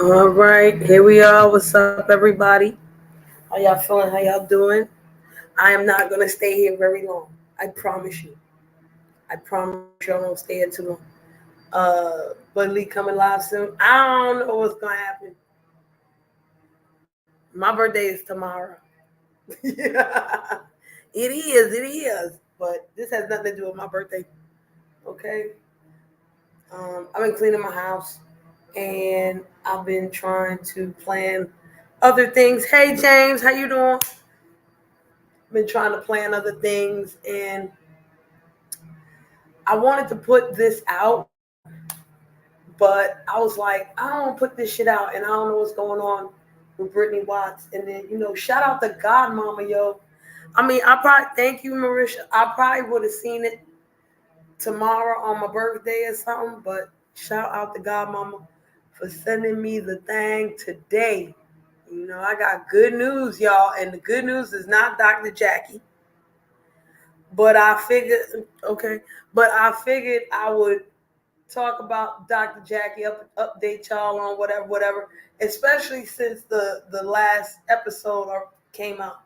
All right, here we are. What's up, everybody? How y'all feeling? How y'all doing? I am not gonna stay here very long. I promise you. I promise you, I won't stay here too long. Budley coming live soon. I don't know what's gonna happen. My birthday is tomorrow. Yeah. It is. It is. But this has nothing to do with my birthday. Okay. I've been cleaning my house, and I've been trying to plan other things. Hey, James, how you doing? Been trying to plan other things, and I wanted to put this out, but I was like, I don't put this shit out, and I don't know what's going on with Brittany Watts. And then, shout out to Godmama, yo. I mean, I probably thank you, Marisha. I probably would have seen it tomorrow on my birthday or something, but shout out to Godmama for sending me the thing today. I got good news, y'all, and the good news is not Dr. Jackie. But I figured, okay, but I figured I would talk about Dr. Jackie, update y'all on whatever. Especially since the last episode came out,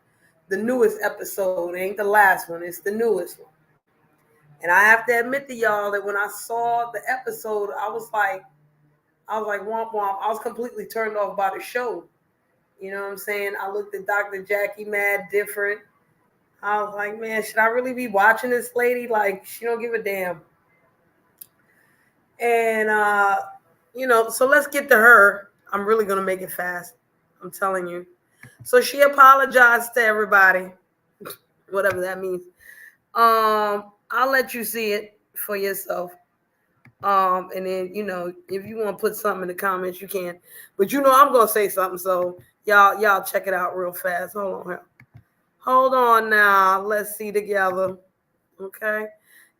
the newest episode. It ain't the last one; it's the newest one. And I have to admit to y'all that when I saw the episode, I was like, womp womp. I was completely turned off by the show. You know what I'm saying? I looked at Dr. Jackie mad different. I was like, man, should I really be watching this lady? Like, she don't give a damn. And so let's get to her. I'm really gonna make it fast. I'm telling you. So she apologized to everybody, whatever that means. I'll let you see it for yourself. And then if you want to put something in the comments, you can. But I'm gonna say something, so y'all check it out real fast. Hold on now. Let's see together. Okay.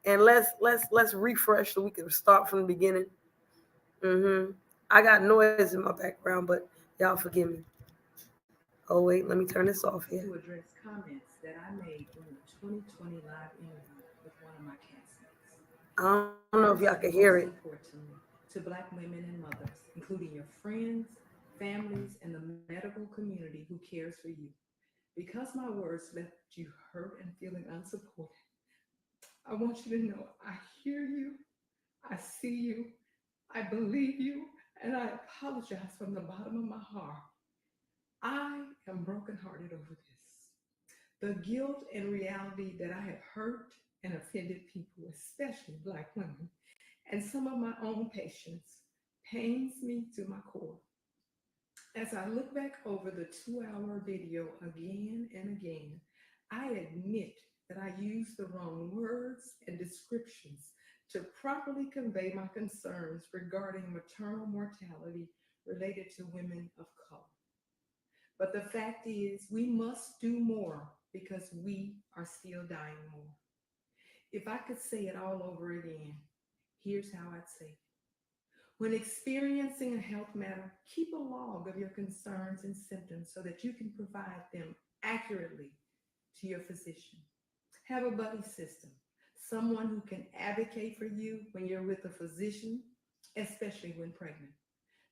And let's refresh so we can start from the beginning. I got noise in my background, but y'all forgive me. Oh wait, let me turn this off here. To address comments that I made during the 2020 live interview with one of my castmates. I don't know if y'all can First hear and it. most importantly, to Black women and mothers, including your friends, families, and the medical community who cares for you. Because my words left you hurt and feeling unsupported, I want you to know I hear you, I see you, I believe you, and I apologize from the bottom of my heart. I am brokenhearted over this. The guilt and reality that I have hurt and offended people, especially Black women, and some of my own patients, pains me to my core. As I look back over the 2-hour video again and again, I admit that I used the wrong words and descriptions to properly convey my concerns regarding maternal mortality related to women of color. But the fact is, we must do more because we are still dying more. If I could say it all over again, here's how I'd say it. When experiencing a health matter, keep a log of your concerns and symptoms so that you can provide them accurately to your physician. Have a buddy system, someone who can advocate for you when you're with a physician, especially when pregnant.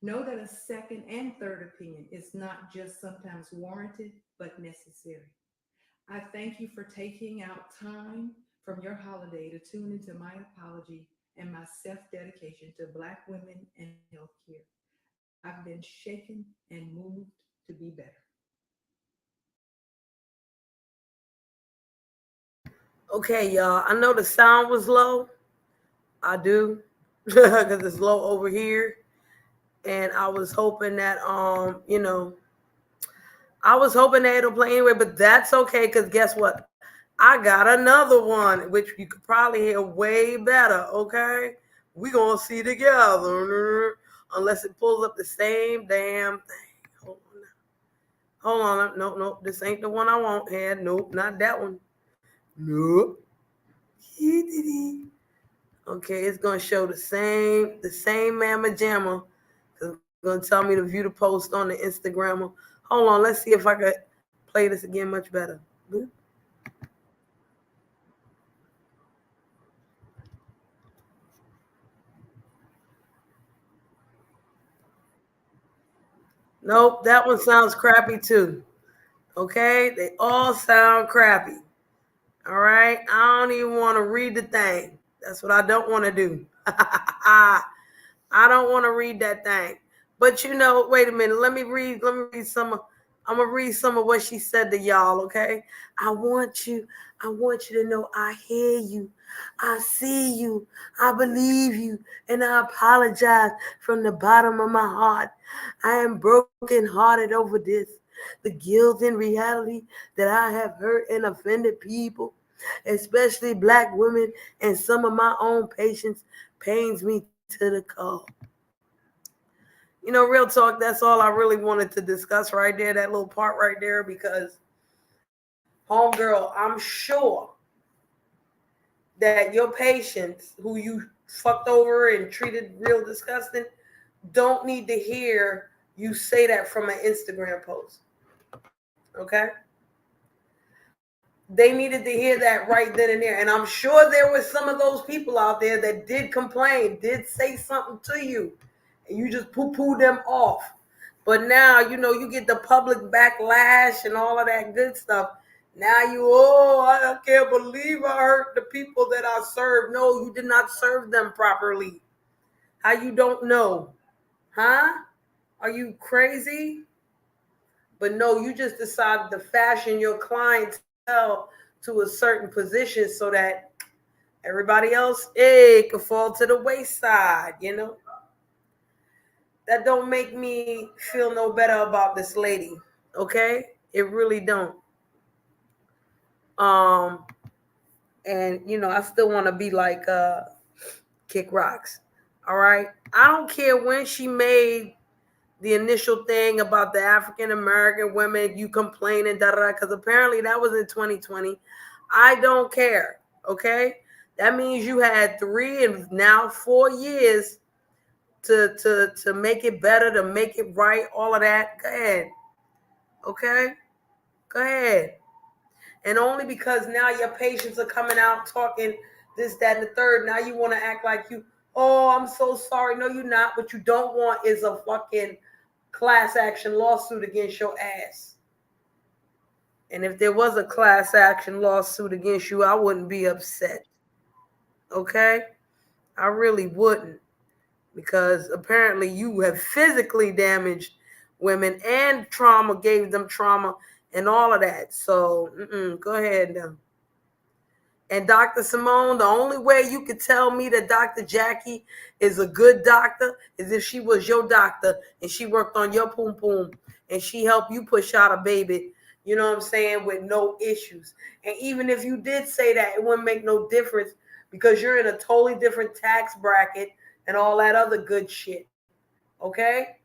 Know that a second and third opinion is not just sometimes warranted, but necessary. I thank you for taking out time from your holiday to tune into my apology and my self dedication to Black women and healthcare. I've been shaken and moved to be better. Okay, y'all. I know the sound was low. I do, because it's low over here. And I was hoping that I was hoping that it'll play anyway, but that's okay because guess what? I got another one, which you could probably hear way better, okay? We gonna see together. Unless it pulls up the same damn thing. Hold on. Nope. This ain't the one I want here. Nope, not that one. Nope. Okay, it's gonna show the same mamma jamma. It's gonna tell me to view the post on the Instagram. Hold on, let's see if I could play this again much better. Boop. Nope, that one sounds crappy too. Okay? They all sound crappy. All right? I don't even want to read the thing. That's what I don't want to do. I don't want to read that thing. But wait a minute. Let me read some I'm gonna read some of what she said to y'all, okay? I want you, I want you to know I hear you. I see you. I believe you. And I apologize from the bottom of my heart. I am brokenhearted over this. The guilt and reality that I have hurt and offended people, especially black women and some of my own patients, pains me to the core. Real talk, that's all I really wanted to discuss right there, that little part right there, because, homegirl, I'm sure that your patients who you fucked over and treated real disgusting don't need to hear you say that from an Instagram post. Okay? They needed to hear that right then and there. And I'm sure there were some of those people out there that did complain, did say something to you, and you just poo-poo them off. But now, you get the public backlash and all of that good stuff. Now I can't believe I hurt the people that I served. No, you did not serve them properly. How you don't know? Huh? Are you crazy? But no, you just decided to fashion your clientele to a certain position so that everybody else, could fall to the wayside. That don't make me feel no better about this lady. Okay? It really don't. Um, and I still want to be like Kick Rocks. All right? I don't care when she made the initial thing about the African American women, you complaining, da da da, because apparently that was in 2020. I don't care. Okay? That means you had 3 and now 4 years to make it better, to make it right, all of that. Go ahead. Okay? Go ahead. And only because now your patients are coming out talking this, that, and the third, now you want to act like oh, I'm so sorry. No, you're not. What you don't want is a fucking class action lawsuit against your ass. And if there was a class action lawsuit against you, I wouldn't be upset. Okay? I really wouldn't. Because apparently you have physically damaged women and gave them trauma and all of that. So go ahead now. And Dr. Simone, the only way you could tell me that Dr. Jackie is a good doctor is if she was your doctor and she worked on your poom poom and she helped you push out a baby, you know what I'm saying, with no issues. And even if you did say that, it wouldn't make no difference because you're in a totally different tax bracket and all that other good shit. Okay?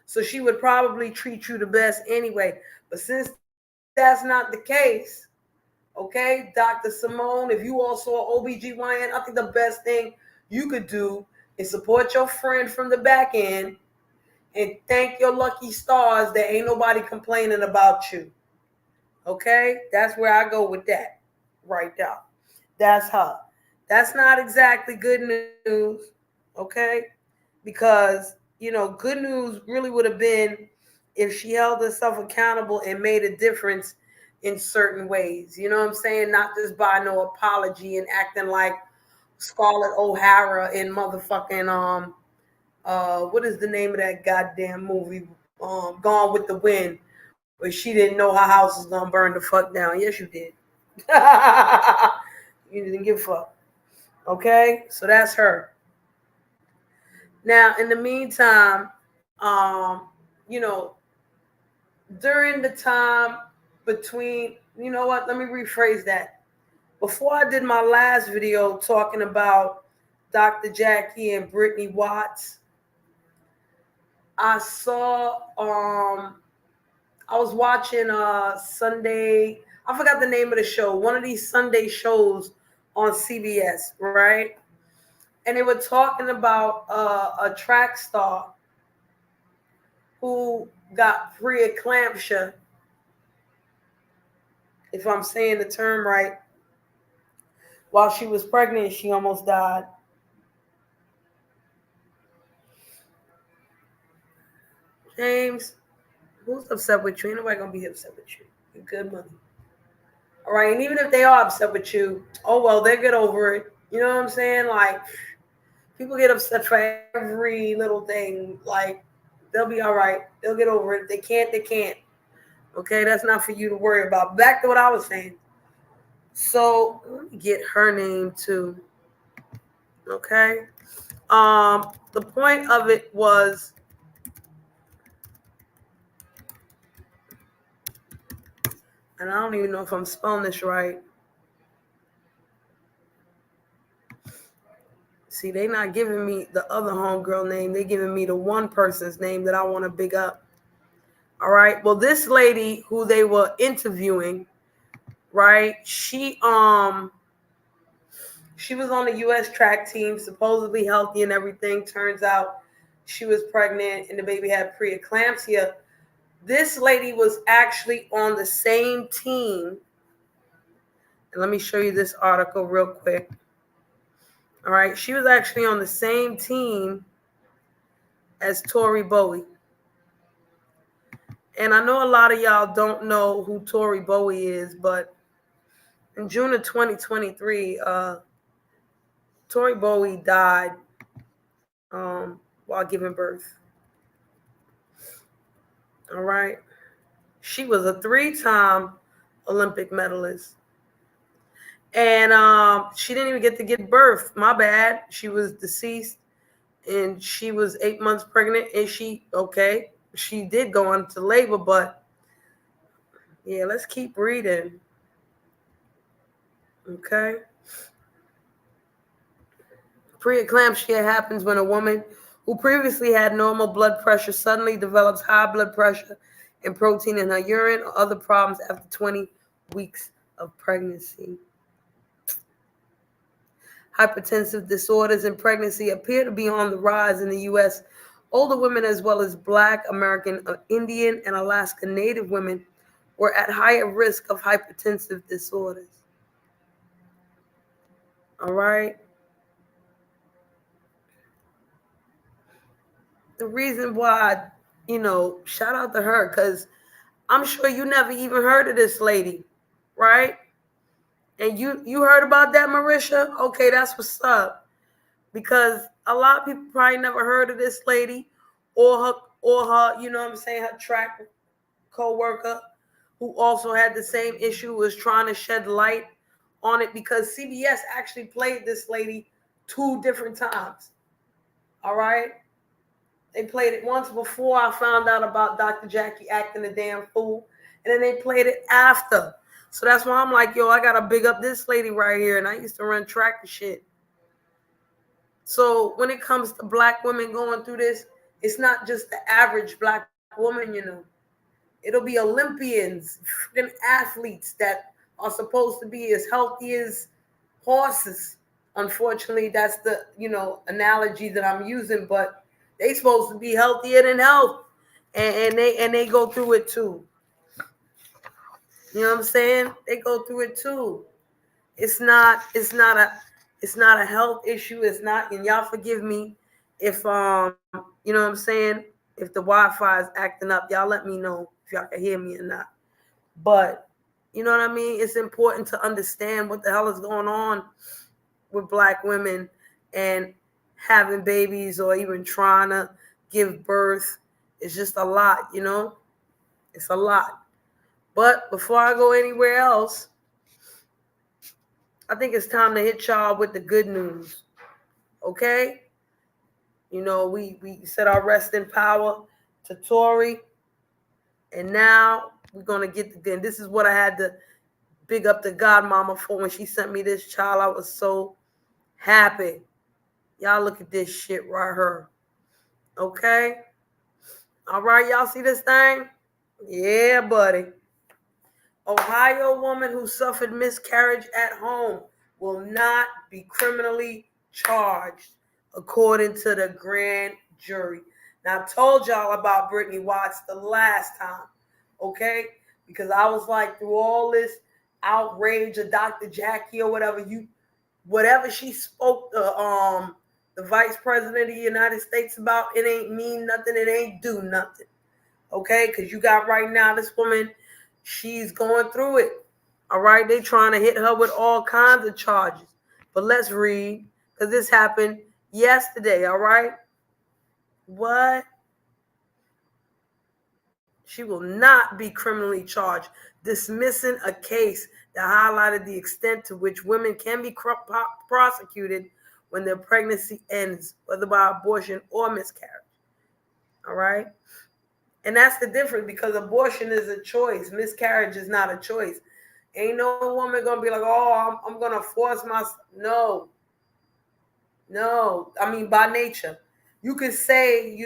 So she would probably treat you the best anyway. But since that's not the case, okay, Dr. Simone, if you also are OBGYN, I think the best thing you could do is support your friend from the back end and thank your lucky stars that ain't nobody complaining about you. Okay? That's where I go with that. Right there. That's her. That's not exactly good news. Okay? Because, good news really would have been if she held herself accountable and made a difference in certain ways. You know what I'm saying? Not just by no apology and acting like Scarlett O'Hara in motherfucking what is the name of that goddamn movie? Gone with the Wind, where she didn't know her house was gonna burn the fuck down. Yes, you did. You didn't give a fuck. Okay, so that's her. Now, in the meantime, you know, during the time between, you know what? Let me rephrase that. Before I did my last video talking about Dr. Jackie and Brittany Watts, I saw I was watching Sunday, I forgot the name of the show, one of these Sunday shows on CBS, right? And they were talking about a track star who got preeclampsia, if I'm saying the term right, while she was pregnant. She almost died. James, who's upset with you? Ain't nobody gonna be upset with you. You're good money. All right, and even if they are upset with you, oh well, they get over it. You know what I'm saying? Like people get upset for every little thing. Like they'll be all right. They'll get over it. If they can't, they can't. Okay, that's not for you to worry about. Back to what I was saying. So let me get her name too. Okay. The point of it was, and I don't even know if I'm spelling this right. See, they not giving me the other homegirl name. They giving me the one person's name that I want to big up. All right. Well, this lady who they were interviewing, right? She was on the US track team, supposedly healthy and everything. Turns out she was pregnant and the baby had preeclampsia. This lady was actually on the same team. And let me show you this article real quick. All right. She was actually on the same team as Tori Bowie. And I know a lot of y'all don't know who Tori Bowie is, but in June of 2023, Tori Bowie died while giving birth. All right. She was a 3-time Olympic medalist. And she didn't even get to give birth. My bad. She was deceased and she was 8 months pregnant. And she did go into labor, but yeah, let's keep reading. Okay. Preeclampsia happens when a woman who previously had normal blood pressure suddenly develops high blood pressure and protein in her urine or other problems after 20 weeks of pregnancy. Hypertensive disorders in pregnancy appear to be on the rise in the U.S. Older women, as well as Black, American, Indian, and Alaska Native women, were at higher risk of hypertensive disorders. All right. The reason why, shout out to her, because I'm sure you never even heard of this lady, right? And you heard about that, Marisha? Okay, that's what's up. Because a lot of people probably never heard of this lady or her, you know what I'm saying, her track co-worker who also had the same issue, was trying to shed light on it because CBS actually played this lady 2 different times. All right? They played it once before I found out about Dr. Jackie acting a damn fool, and then they played it after. So that's why I'm like, yo, I gotta big up this lady right here. And I used to run track and shit. So when it comes to Black women going through this, it's not just the average Black woman. It'll be Olympians, freaking athletes that are supposed to be as healthy as horses. Unfortunately, that's the, analogy that I'm using, but they supposed to be healthier than health. And they go through it too. You know what I'm saying? They go through it too. It's not a health issue. It's not, and y'all forgive me if you know what I'm saying, if the Wi-Fi is acting up, y'all let me know if y'all can hear me or not. But you know what I mean? It's important to understand what the hell is going on with Black women and having babies or even trying to give birth. It's just a lot. It's a lot. But before I go anywhere else, I think it's time to hit y'all with the good news. Okay? We said our rest in power to Tori. And now we're going to get the good. This is what I had to big up the godmama for when she sent me this child. I was so happy. Y'all look at this shit right here. Okay? All right, y'all see this thing? Yeah, buddy. Ohio woman who suffered miscarriage at home will not be criminally charged, according to the grand jury. Now, I told y'all about Brittany Watts the last time, okay? Because I was like, through all this outrage of Dr. Jackie or whatever she spoke to the vice president of the United States about, it ain't mean nothing, it ain't do nothing. Okay, because you got right now this woman, she's going through it. All right, they trying to hit her with all kinds of charges. But let's read, because this happened yesterday. All right, what? She will not be criminally charged, dismissing a case that highlighted the extent to which women can be prosecuted when their pregnancy ends, whether by abortion or miscarriage. All right. And that's the difference, because abortion is a choice. Miscarriage is not a choice. Ain't no woman gonna be like, oh, I'm gonna force my. No, no. I mean, by nature, you could say,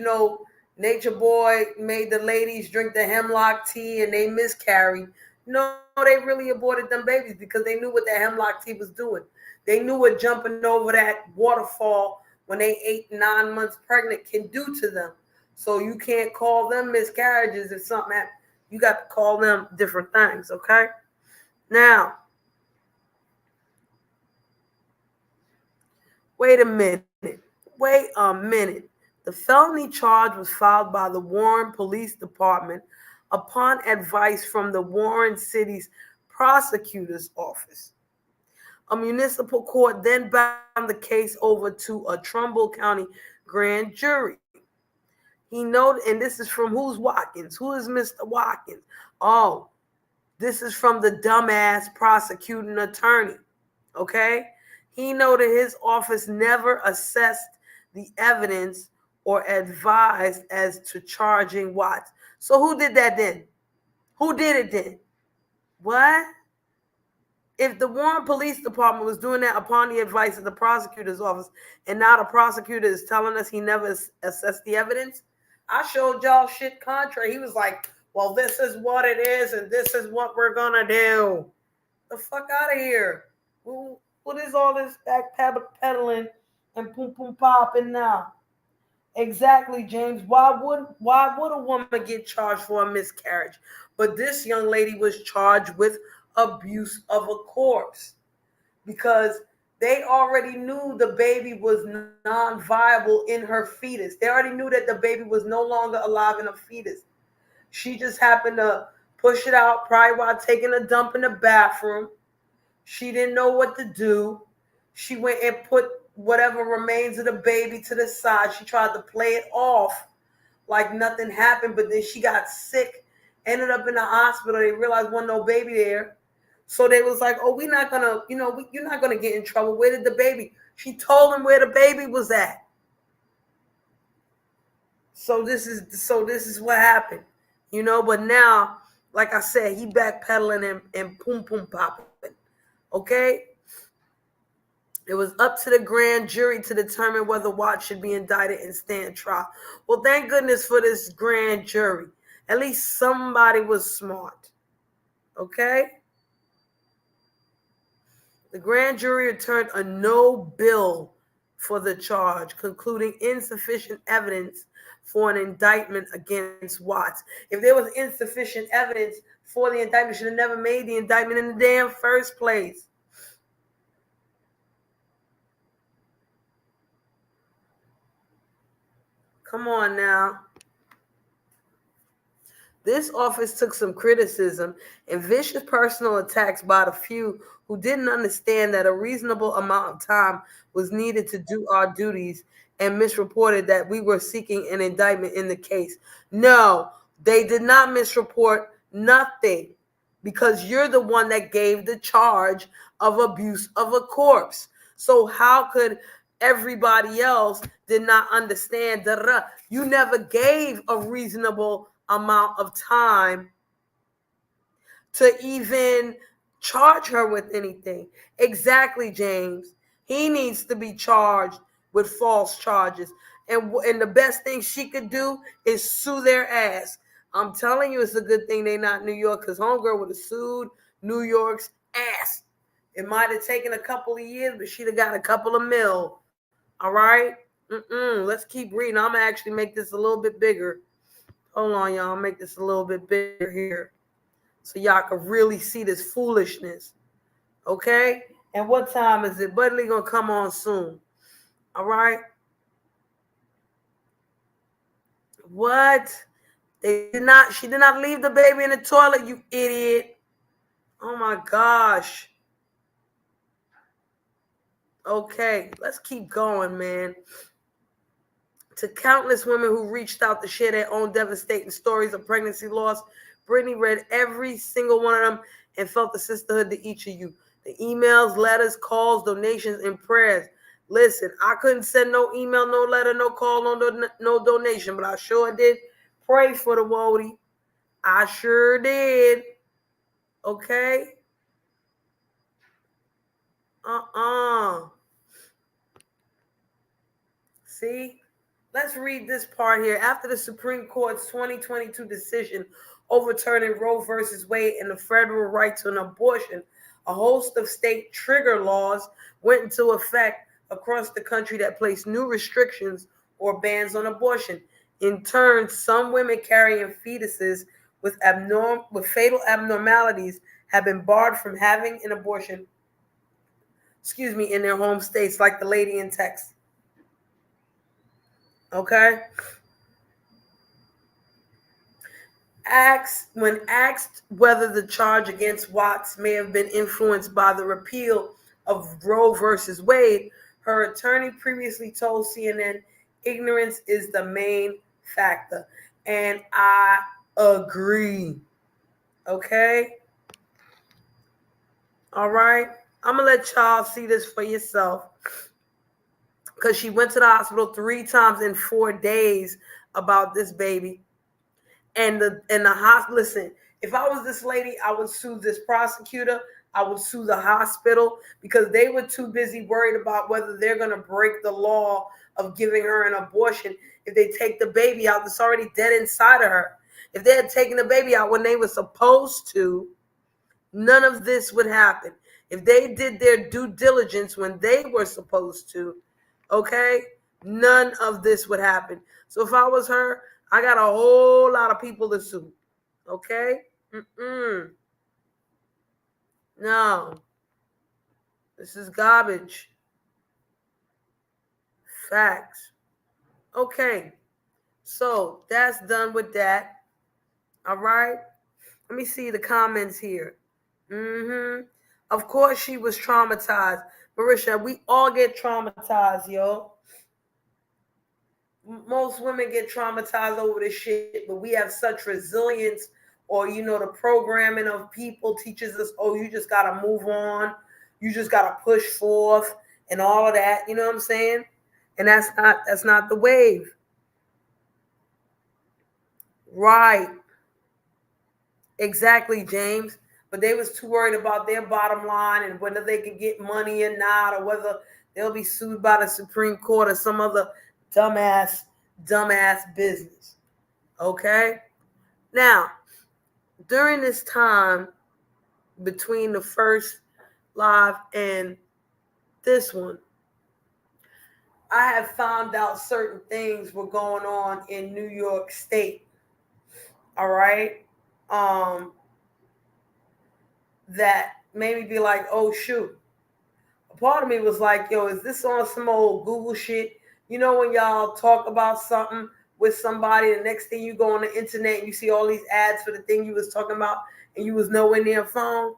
Nature Boy made the ladies drink the hemlock tea and they miscarried. No, they really aborted them babies because they knew what the hemlock tea was doing. They knew what jumping over that waterfall when they 8, 9 months pregnant can do to them. So you can't call them miscarriages if something happens. You got to call them different things, okay? Now, wait a minute. Wait a minute. The felony charge was filed by the Warren Police Department upon advice from the Warren City's prosecutor's office. A municipal court then bound the case over to a Trumbull County grand jury. He noted, and this is from who's Watkins? Who is Mr. Watkins? Oh, this is from the dumbass prosecuting attorney. Okay? He noted his office never assessed the evidence or advised as to charging Watts. So who did that then? Who did it then? What? If the Warren Police Department was doing that upon the advice of the prosecutor's office, and now the prosecutor is telling us he never assessed the evidence, I showed y'all shit contrary. He was like, well, this is what it is, and this is what we're gonna do. The fuck out of here. What is all this backpedaling and boom boom popping now? Exactly, James. Why would a woman get charged for a miscarriage? But this young lady was charged with abuse of a corpse because they already knew the baby was non-viable in her fetus. They already knew that the baby was no longer alive in a fetus. She just happened to push it out probably while taking a dump in the bathroom. She didn't know what to do. She went and put whatever remains of the baby to the side. She tried to play it off like nothing happened, but then she got sick, ended up in the hospital. They realized wasn't no baby there. So they was like, oh, we're not going to, you're not going to get in trouble. Where did the baby? She told him where the baby was at. So this is what happened, but now, like I said, he backpedaling and boom boom popping. Okay? It was up to the grand jury to determine whether Watts should be indicted and stand trial. Well, thank goodness for this grand jury. At least somebody was smart. Okay? The grand jury returned a no bill for the charge, concluding insufficient evidence for an indictment against Watts. If there was insufficient evidence for the indictment, should have never made the indictment in the damn first place. Come on now. This office took some criticism and vicious personal attacks by the few who didn't understand that a reasonable amount of time was needed to do our duties and misreported that we were seeking an indictment in the case. No, they did not misreport nothing because you're the one that gave the charge of abuse of a corpse. So how could everybody else did not understand? You never gave a reasonable amount of time to even charge her with anything. Exactly, James. He needs to be charged with false charges. And the best thing she could do is sue their ass. I'm telling you, it's a good thing they not New York, because homegirl would have sued New York's ass. It might have taken a couple of years, but she'd have got a couple of mil. All right? Let's keep reading. I'm going to actually make this a little bit bigger. Hold on, y'all. I'll make this a little bit bigger here so y'all can really see this foolishness. Okay? And what time is it? Budley going to come on soon. All right? What? She did not leave the baby in the toilet, you idiot. Oh my gosh. Okay, let's keep going, man. To countless women who reached out to share their own devastating stories of pregnancy loss, Brittany read every single one of them and felt the sisterhood to each of you. The emails, letters, calls, donations, and prayers. Listen, I couldn't send no email, no letter, no call, no donation, but I sure did pray for the Wody. I sure did. Okay? See? Let's read this part here. After the Supreme Court's 2022 decision overturning Roe versus Wade and the federal right to an abortion, a host of state trigger laws went into effect across the country that placed new restrictions or bans on abortion. In turn, some women carrying fetuses with fatal abnormalities have been barred from having an abortion, in their home states, like the lady in Texas. Okay? When asked whether the charge against Watts may have been influenced by the repeal of Roe versus Wade, her attorney previously told CNN, ignorance is the main factor. And I agree. Okay? All right? I'm going to let y'all see this for yourself. Because she went to the hospital 3 times in 4 days about this baby. And the hospital, listen, if I was this lady, I would sue this prosecutor. I would sue the hospital because they were too busy worried about whether they're going to break the law of giving her an abortion if they take the baby out that's already dead inside of her. If they had taken the baby out when they were supposed to, none of this would happen. If they did their due diligence when they were supposed to, okay, none of this would happen. So if I was her, I got a whole lot of people to sue. Okay? No. This is garbage. Facts. Okay. So that's done with that. All right? Let me see the comments here. Of course she was traumatized. Marisha, we all get traumatized, yo. Most women get traumatized over this shit, but we have such resilience, or the programming of people teaches us, oh, you just gotta move on, you just gotta push forth and all of that, you know what I'm saying? And that's not the wave. Right. Exactly, James. But they was too worried about their bottom line and whether they could get money or not, or whether they'll be sued by the Supreme Court or some other dumbass business. Okay? Now, during this time between the first live and this one, I have found out certain things were going on in New York State. All right? That made me be like, oh, shoot. A part of me was like, yo, is this on some old Google shit? You know when y'all talk about something with somebody, the next thing you go on the internet and you see all these ads for the thing you was talking about and you was nowhere near a phone?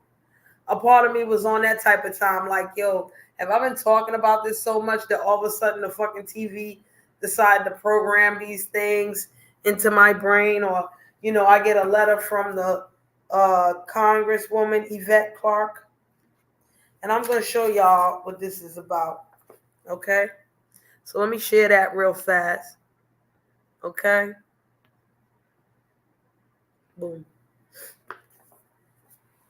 A part of me was on that type of time, like, yo, have I been talking about this so much that all of a sudden the fucking TV decided to program these things into my brain? Or, I get a letter from the Congresswoman Yvette Clarke. And I'm going to show y'all what this is about. Okay? So let me share that real fast. Okay? Boom.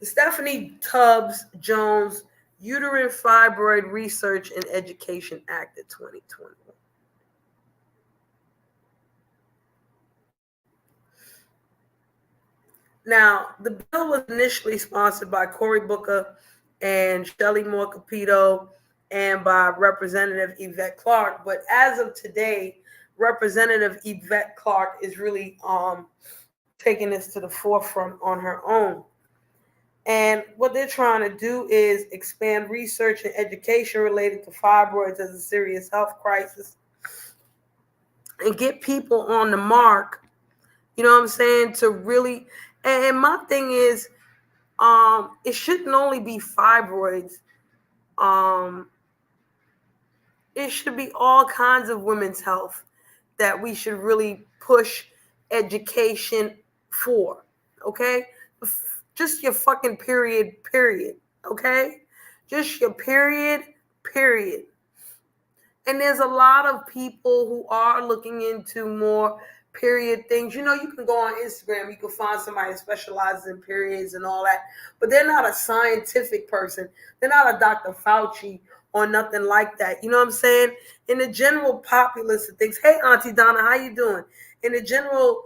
The Stephanie Tubbs Jones Uterine Fibroid Research and Education Act of 2021. Now, the bill was initially sponsored by Cory Booker and Shelley Moore Capito and by Representative Yvette Clarke. But as of today, Representative Yvette Clarke is really taking this to the forefront on her own. And what they're trying to do is expand research and education related to fibroids as a serious health crisis and get people on the mark, You know what I'm saying? To really, and my thing is, it shouldn't only be fibroids. Um, it should be all kinds of women's health that we should really push education for. Okay? Just your fucking period. Okay? Just your period. And there's a lot of people who are looking into more period things. You know, you can go on Instagram, you can find somebody that specializes in periods and all that, but they're not a scientific person. They're not a Dr. Fauci or nothing like that. You know what I'm saying? In the general populace of things, hey Auntie Donna, how you doing? In the general,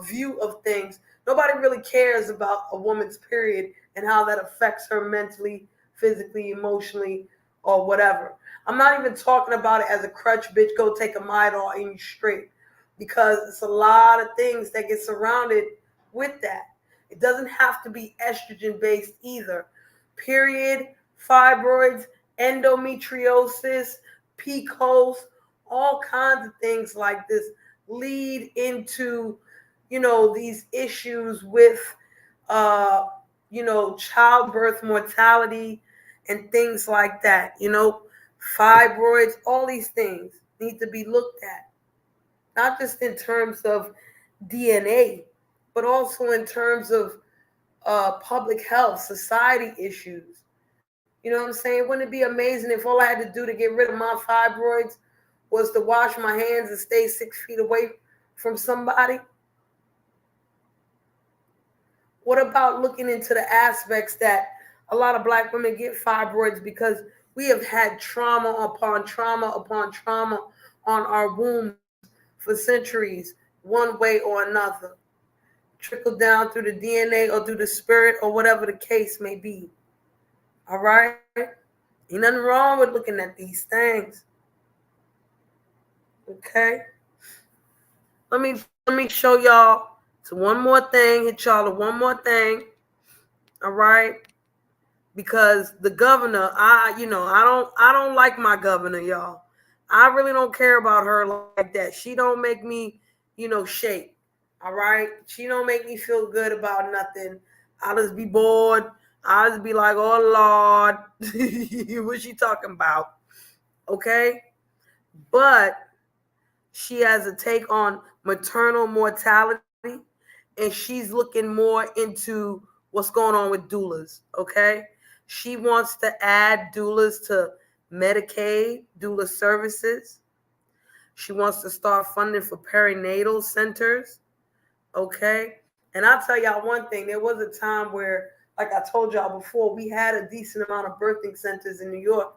view of things, nobody really cares about a woman's period and how that affects her mentally, physically, emotionally, or whatever. I'm not even talking about it as a crutch, bitch. Go take a Midol and you straight, because it's a lot of things that get surrounded with that. It doesn't have to be estrogen based either. Period, fibroids, endometriosis, PCOS, all kinds of things like this lead into, these issues with, childbirth mortality and things like that. Fibroids, all these things need to be looked at, not just in terms of DNA, but also in terms of public health, society issues. You know what I'm saying? Wouldn't it be amazing if all I had to do to get rid of my fibroids was to wash my hands and stay 6 feet away from somebody? What about looking into the aspects that a lot of black women get fibroids because we have had trauma upon trauma upon trauma on our wombs for centuries, one way or another? Trickle down through the DNA or through the spirit or whatever the case may be. All right? Ain't nothing wrong with looking at these things. Okay? Let me show y'all to one more thing, hit y'all to one more thing. All right? Because the governor, I don't like my governor, y'all. I really don't care about her like that. She don't make me, shake. All right? She don't make me feel good about nothing. I'll just be bored. I'll just be like, oh Lord, what's she talking about? Okay? But she has a take on maternal mortality, and she's looking more into what's going on with doulas. Okay? She wants to add doulas to Medicaid, doula services. She wants to start funding for perinatal centers. Okay? And I'll tell y'all one thing. There was a time where, like I told y'all before, we had a decent amount of birthing centers in New York,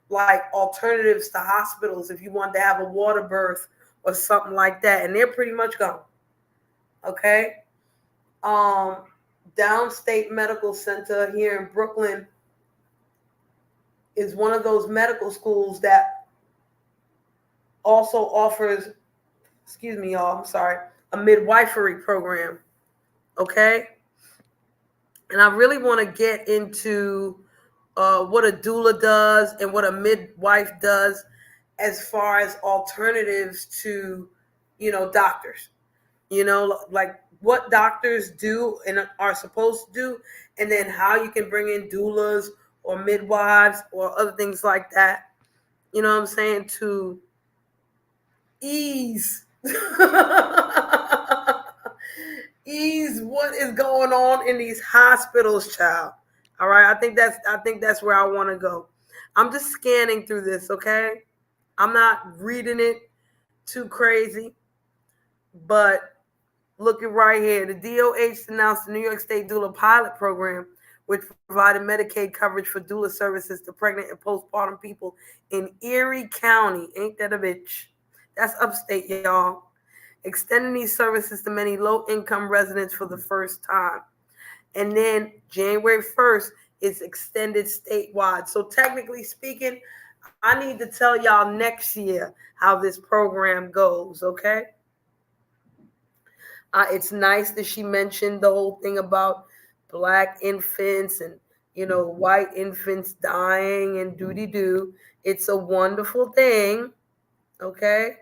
like alternatives to hospitals if you wanted to have a water birth or something like that. And they're pretty much gone. Okay? Um, Downstate Medical Center here in Brooklyn is one of those medical schools that also offers, excuse me, y'all, I'm sorry, a midwifery program. Okay? And I really want to get into what a doula does and what a midwife does as far as alternatives to, doctors. Like what doctors do and are supposed to do, and then how you can bring in doulas or midwives or other things like that. You know what I'm saying? To ease ease what is going on in these hospitals, child. All right, I think that's where I want to go. I'm just scanning through this, okay? I'm not reading it too crazy, but looking right here, the DOH announced the New York State Doula Pilot Program, which provided Medicaid coverage for doula services to pregnant and postpartum people in Erie County. Ain't that a bitch? That's upstate, y'all. Extending these services to many low-income residents for the first time. And then January 1st, it's extended statewide. So technically speaking, I need to tell y'all next year how this program goes, okay? It's nice that she mentioned the whole thing about black infants and, white infants dying and doo-dee-doo. It's a wonderful thing, okay?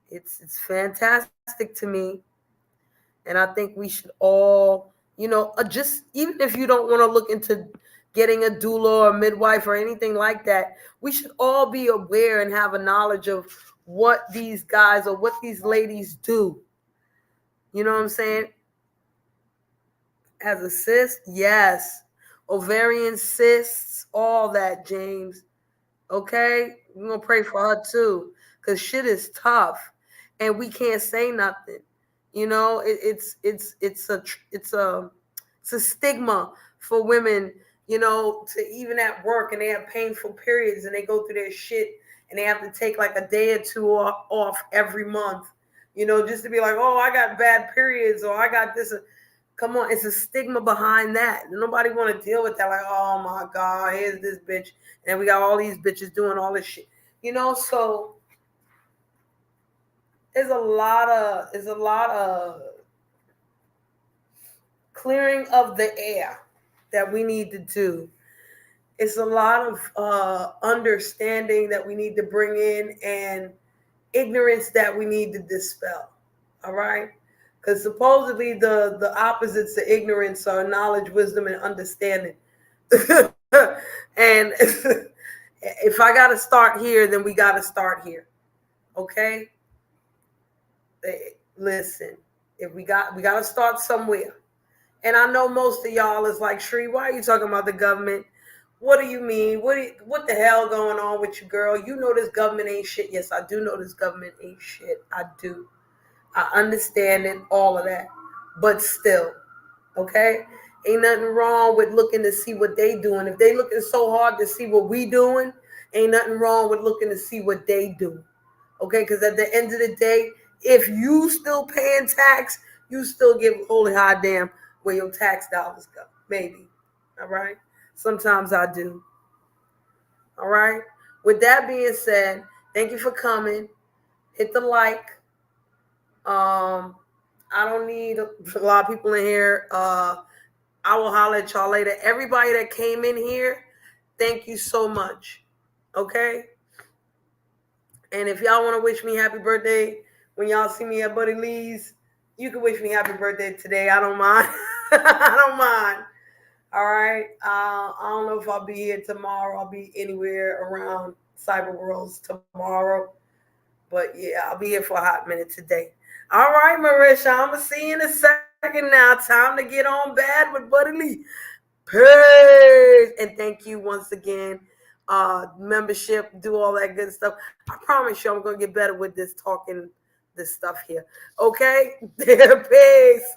It's fantastic to me. And I think we should all, just even if you don't want to look into getting a doula or a midwife or anything like that, we should all be aware and have a knowledge of what these guys or what these ladies do. You know what I'm saying? As a cyst, yes. Ovarian cysts, all that, James. Okay? We're gonna pray for her too. Cause shit is tough. And we can't say nothing. It's a stigma for women, to even at work and they have painful periods and they go through their shit and they have to take like a day or two off every month, just to be like, oh, I got bad periods or I got this. Come on, it's a stigma behind that. Nobody want to deal with that. Like, oh my God, here's this bitch, and we got all these bitches doing all this shit. So there's a lot of clearing of the air that we need to do. It's a lot of understanding that we need to bring in and ignorance that we need to dispel. All right. Because supposedly the opposites to ignorance are knowledge, wisdom, and understanding. And if I got to start here, then we got to start here. Okay. Listen, if we got to start somewhere. And I know most of y'all is like, Shree, why are you talking about the government? What do you mean? What the hell going on with you, girl? You know this government ain't shit. Yes, I do know this government ain't shit. I do. I understand it, all of that. But still, okay? Ain't nothing wrong with looking to see what they doing. If they looking so hard to see what we doing, ain't nothing wrong with looking to see what they do. Okay? Because at the end of the day, if you still paying tax, you still give holy high damn where your tax dollars go. Maybe. All right? Sometimes I do. All right? With that being said, thank you for coming. Hit the like. I don't need a lot of people in here. I will holler at y'all later. Everybody that came in here, thank you so much. Okay? And if y'all want to wish me happy birthday when y'all see me at Buddy Lee's, you can wish me happy birthday today. I don't mind. I don't mind. All right. I don't know if I'll be here tomorrow. I'll be anywhere around Cyber Worlds tomorrow. But yeah, I'll be here for a hot minute today. All right, Marisha, I'm going to see you in a second now. Time to get on bad with Buddy Lee. Peace. And thank you once again. Membership, do all that good stuff. I promise you I'm going to get better with this talking, this stuff here. Okay? Peace.